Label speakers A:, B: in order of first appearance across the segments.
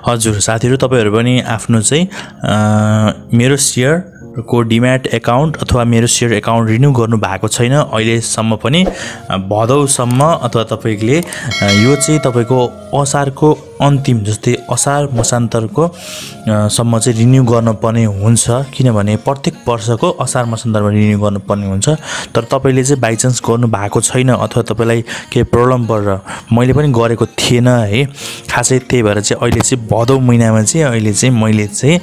A: हजुर साथीहरु तपाईहरु पनि आफ्नो चाहिँ मेरो शेयर को डिम्याट एकाउन्ट अथवा मेरो शेयर एकाउन्ट रिन्यू गर्नु भएको छैन अहिले सम्म पनि भदौ सम्म अथवा तपाईले यो चाहिँ तपाईको असारको अन्तिम जस्तै असार मसान्तरको सम्म चाहिँ रिन्यू गर्नुपर्ने हुन्छ किनभने प्रत्येक वर्षको असार मसान्तरमा रिन्यू गर्नुपर्ने हुन्छ तर तपाईले चाहिँ बाइ चान्स गर्नु भएको छैन अथवा तपाईलाई के प्रब्लम परेर मैले पनि गरेको थिएन है खासै त्यही भएर चाहिँ अहिले चाहिँ भदौ महिनामा चाहिँ अहिले चाहिँ मैले चाहिँ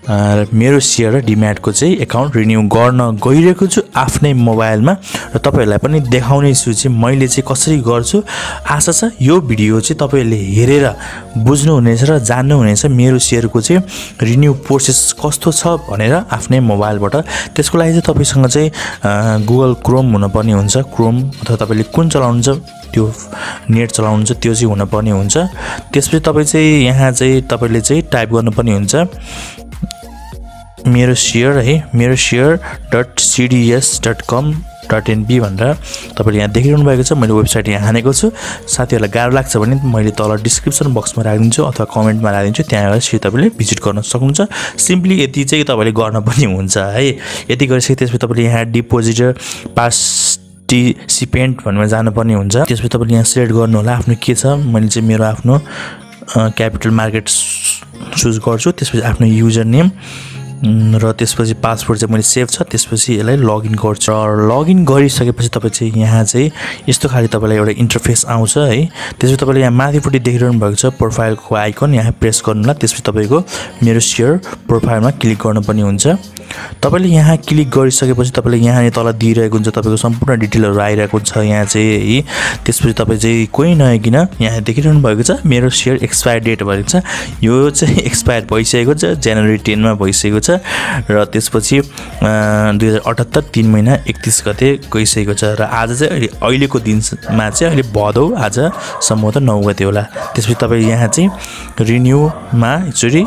A: मेरो शेयर र डिम्याटको चाहिँ एकाउन्ट रिन्यू गर्न गइरहेको छु आफ्नै मोबाइलमा र तपाईहरुलाई पनि देखाउने छु चाहिँ मैले चाहिँ कसरी गर्छु आशा छ यो भिडियो चाहिँ तपाईहरुले हेरेर बुझ्नु हुनेछ र जान्नु हुनेछ मेरो शेयरको चाहिँ रिन्यू प्रोसेस कस्तो छ भनेर आफ्नै मोबाइलबाट त्यसको लागि चाहिँ तपाईसँग चाहिँ गुगल क्रोम हुनुपर्ने हुन्छ क्रोम अथवा तपाईले कुन चलाउनुहुन्छ त्यो नेट चलाउनुहुन्छ त्यो चाहिँ हुनुपर्ने हुन्छ त्यसपछि तपाई चाहिँ यहाँ चाहिँ तपाईले चाहिँ टाइप गर्नुपर्ने हुन्छ मेरो शेयर है meroshare.cds.com.nb भनेर तपाईले यहाँ देखिरहनु भएको छ मैले वेबसाइट यहाँ हानेको छु साथीहरुलाई गाह्रो लाग्छ भने मैले तल डिस्क्रिप्सन बक्समा राखिदिन्छु अथवा कमेन्टमा राखिदिन्छु त्यहाँ गएर सिधै तपाईले भिजिट गर्न सक्नुहुन्छ सिम्पली यति चाहिँ तपाईले गर्न पनि हुन्छ है यति गरिसके त्यसपछि तपाईले यहाँ डिपोजिटर पार्टिसिपेन्ट भन्नेमा जानुपर्ने हुन्छ त्यसपछि तपाईले यहाँ सिलेक्ट गर्नु होला आफ्नो के छ मैले चाहिँ मेरो आफ्नो क्यापिटल मार्केट चुज गर्छु त्यसपछि आफ्नो युजर नेम र त्यसपछि पासवर्ड चाहिँ मैले सेभ छ त्यसपछि यसलाई लगइन गर्छु र लगइन गरिसकेपछि तपाई चाहिँ यहाँ चाहिँ यस्तो खाली तपाईलाई एउटा इन्टरफेस आउँछ है त्यसपछि तपाईले यहाँ माथिपट्टि देखिरहनु भएको छ प्रोफाइलको आइकन यहाँ प्रेस गर्नु होला त्यसपछि तपाईको मेरो शेयर प्रोफाइलमा क्लिक गर्नुपर्ने हुन्छ तपाईले यहाँ क्लिक गरिसकेपछि तपाईले यहाँ तल दिइरहेको हुन्छ तपाईको सम्पूर्ण डिटेलहरु आइरहेको छ यहाँ चाहिँ है त्यसपछि तपाई चाहिँ कोही नआइकिन यहाँ देखिरहनु भएको छ मेरो शेयर एक्सपायर डेट भनेको छ यो चाहिँ एक्सपायर भइसकेको छ जनवरी 10 मा भइसकेको छ र त्यसपछि 2078 3 महिना 31 गते गइसकेको छ र आज चाहिँ अहिलेको दिनमा चाहिँ अहिले भदौ आज सम्भवतः 9 गते होला त्यसपछि तपाई यहाँ चाहिँ रिन्यू मा एकचोटी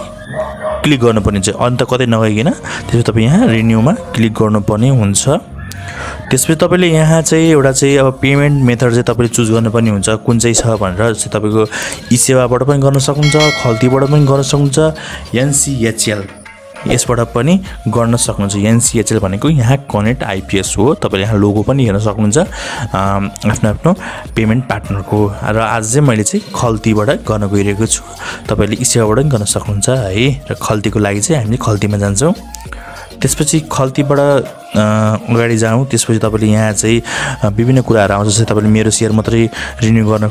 A: क्लिक गर्नुपर्ने हुन्छ अन्त कतै नगइकिन त्यसपछि तपाई यहाँ रिन्यू मा क्लिक गर्नुपर्ने हुन्छ त्यसपछि तपाईले यहाँ चाहिँ एउटा चाहिँ अब पेमेन्ट मेथड चाहिँ तपाईले चुज गर्नुपर्ने हुन्छ कुन चाहिँ छ भनेर चाहिँ तपाईको इसेवाबाट पनि गर्न सक्नुहुन्छ खल्तीबाट पनि गर्न सक्नुहुन्छ एनसीएचएल यसबाट पनि गर्न सक्नुहुन्छ एनसीएचएल भनेको यहाँ कनेक्ट आईपीएस हो तपाईले यहाँ लोगो पनि हेर्न सक्नुहुन्छ आफ्नो आफ्नो पेमेन्ट पार्टनरको र आज चाहिँ मैले चाहिँ खल्तीबाट गर्न गइरहेको छु तपाईले इसेवाबाट पनि गर्न सक्नुहुन्छ है र खल्तीको लागि चाहिँ हामी खल्तीमा जान्छौं त्यसपछि खल्तीबाट अगाडि जाउँ त्यसपछि तपाईले यहाँ चाहिँ विभिन्न कुराहरु आउँछ जस्तै तपाईले मेरो शेयर मात्रै रिन्यू गर्न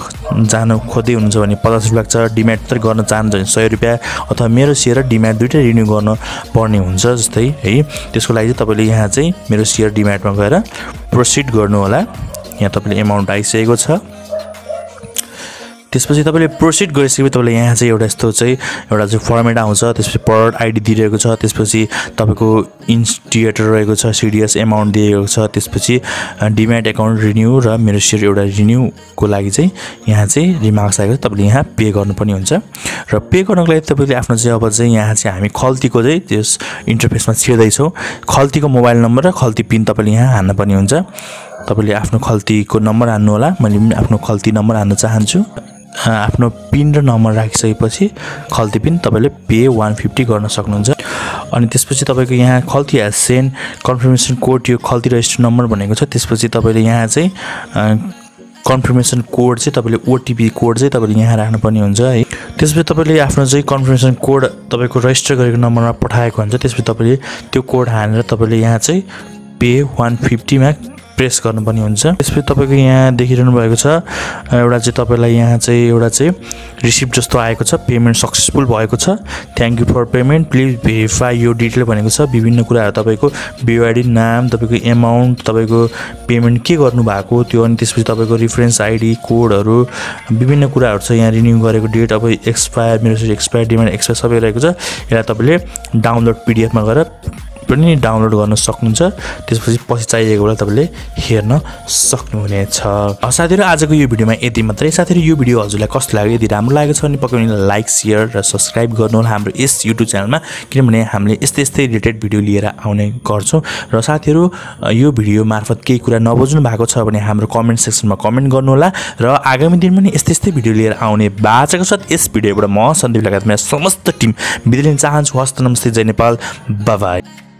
A: जान खोज्दै हुनुहुन्छ भने 50 रुपैयाँ छ डिम्याट मात्रै गर्न चाहनुहुन्छ भने 100 रुपैयाँ अथवा मेरो शेयर र डिम्याट दुईटै रिन्यू गर्न पर्ने हुन्छ जस्तै है त्यसको लागि चाहिँ तपाईले यहाँ चाहिँ मेरो शेयर डिम्याटमा गएर प्रोसिड गर्नु होला यहाँ तपाईले अमाउन्ट आइसकेको छ त्यसपछि तपाईले प्रोसिड गरिसकेपछि तपाईले यहाँ चाहिँ एउटा यस्तो चाहिँ एउटा चाहिँ फर्मेट आउँछ त्यसपछि प्रोडक्ट आईडी दिइरहेको छ त्यसपछि तपाईको इन्स्टिएटर रहेको छ सीडीएस अमाउन्ट दिएको छ त्यसपछि डिम्याट एकाउन्ट रिन्यू र मेरो शेयर एउटा रिन्यू को लागि चाहिँ यहाँ चाहिँ रिमार्क्स आएको छ तपाईले यहाँ पे गर्नुपर्ने हुन्छ र पे गर्नको लागि तपाईले आफ्नो चाहिँ अब चाहिँ यहाँ चाहिँ हामी खल्तीको चाहिँ त्यस इन्टरफेसमा छिर्दै छौं खल्तीको मोबाइल नम्बर र खल्ती पिन तपाईले यहाँ हाल्न पर्ने हुन्छ तपाईले आफ्नो खल्तीको नम्बर हाल्नु होला मैले पनि आफ्नो खल्ती नम्बर हाल्न चाहन्छु आफ्नो पिन र नम्बर राखिसकेपछि खल्ती पिन तपाईले पे 150 गर्न सक्नुहुन्छ अनि त्यसपछि तपाईको यहाँ खल्ती एज सेन्ड कन्फर्मेसन कोड यो खल्ती रजिस्टर नम्बर भनेको छ त्यसपछि तपाईले यहाँ चाहिँ कन्फर्मेसन कोड चाहिँ तपाईले ओटीपी कोड चाहिँ तपाईले यहाँ राख्नु पर्ने हुन्छ है त्यसपछि तपाईले आफ्नो चाहिँ कन्फर्मेसन कोड तपाईको रजिस्टर गरेको नम्बरमा पठाएको हुन्छ त्यसपछि तपाईले त्यो कोड हालेर तपाईले यहाँ चाहिँ पे 150 मा प्रेस गर्नुपर्ने हुन्छ त्यसपछि तपाईको यहाँ देखिरहनु भएको छ एउटा चाहिँ तपाईलाई यहाँ चाहिँ एउटा चाहिँ रिसिप्ट जस्तो आएको छ पेमेन्ट सक्सेसफुल भएको छ thank you for payment please verify your detail भनेको छ विभिन्न कुराहरु तपाईको बीओआईडी नाम तपाईको अमाउन्ट तपाईको पेमेन्ट के गर्नु भएको त्यो अनि त्यसपछि तपाईको रेफरेन्स आईडी कोडहरु विभिन्न कुराहरु छ यहाँ रिन्यू गरेको डेट अब एक्सपायर मेरो एक्सपायर डिमान्ड एक्सपायर सबै रहेको छ यसलाई तपाईले डाउनलोड पीडीएफ मा गएर पनि डाउनलोड गर्न सक्नुहुन्छ त्यसपछि पछि चाहिएको बेला तपाईले हेर्न सक्नुहुनेछ साथीहरु आजको यो भिडियोमा यति मात्रै साथीहरु यो भिडियो हजुरलाई कस्तो लाग्यो यदि राम्रो लागेको छ भने पक्कै पनि लाइक शेयर र सब्स्क्राइब गर्नुहोला हाम्रो यस युट्युब च्यानलमा किनभने हामीले यस्तै रिलेटेड भिडियो लिएर आउने गर्छौं र साथीहरु यो भिडियो मार्फत केही कुरा नबुझ्नु भएको छ भने हाम्रो कमेन्ट सेक्सनमा कमेन्ट गर्नुहोला र आगामी दिनमा पनि यस्तै भिडियो लिएर आउने बाचाको साथ यस भिडियोबाट म सन्दीप लगायत मेरो समस्त टिम बिदा लिन चाहन्छु हस्त नमस्ते जय नेपाल बाइ बाइ